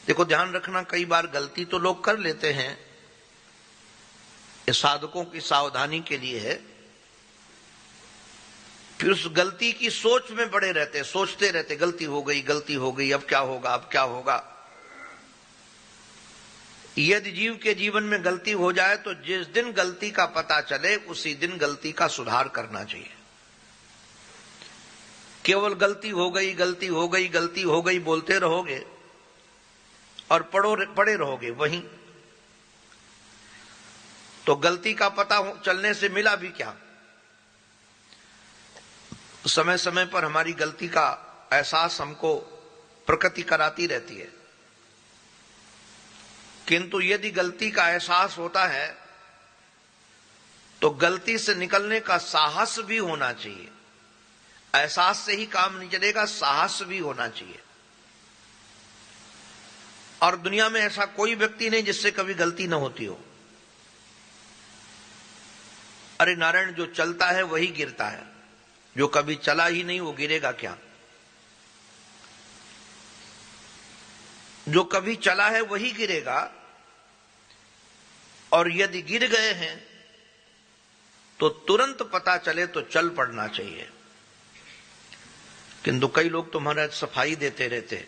देखो ध्यान रखना, कई बार गलती तो लोग कर लेते हैं, ये साधकों की सावधानी के लिए है। फिर उस गलती की सोच में पड़े रहते, सोचते रहते गलती हो गई, गलती हो गई, अब क्या होगा, अब क्या होगा। यदि जीव के जीवन में गलती हो जाए तो जिस दिन गलती का पता चले उसी दिन गलती का सुधार करना चाहिए। केवल गलती हो गई, गलती हो गई, गलती हो गई बोलते रहोगे और पड़े रहोगे वहीं, तो गलती का पता चलने से मिला भी क्या। समय समय पर हमारी गलती का एहसास हमको प्रकृति कराती रहती है, किंतु यदि गलती का एहसास होता है तो गलती से निकलने का साहस भी होना चाहिए। एहसास से ही काम नहीं चलेगा, साहस भी होना चाहिए। और दुनिया में ऐसा कोई व्यक्ति नहीं जिससे कभी गलती न होती हो। अरे नारायण, जो चलता है वही गिरता है, जो कभी चला ही नहीं वो गिरेगा क्या। जो कभी चला है वही गिरेगा, और यदि गिर गए हैं तो तुरंत पता चले तो चल पड़ना चाहिए। किंतु कई लोग तुम्हारा सफाई देते रहते।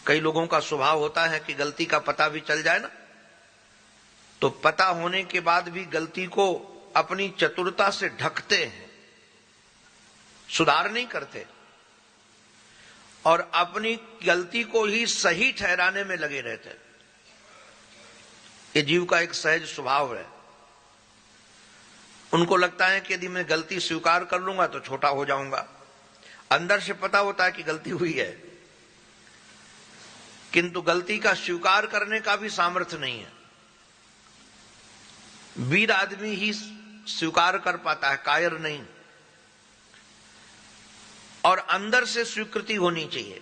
कई लोगों का स्वभाव होता है कि गलती का पता भी चल जाए ना, तो पता होने के बाद भी गलती को अपनी चतुरता से ढकते हैं, सुधार नहीं करते, और अपनी गलती को ही सही ठहराने में लगे रहते हैं। ये जीव का एक सहज स्वभाव है। उनको लगता है कि यदि मैं गलती स्वीकार कर लूंगा तो छोटा हो जाऊंगा। अंदर से पता होता है कि गलती हुई है, किंतु गलती का स्वीकार करने का भी सामर्थ्य नहीं है। वीर आदमी ही स्वीकार कर पाता है, कायर नहीं। और अंदर से स्वीकृति होनी चाहिए।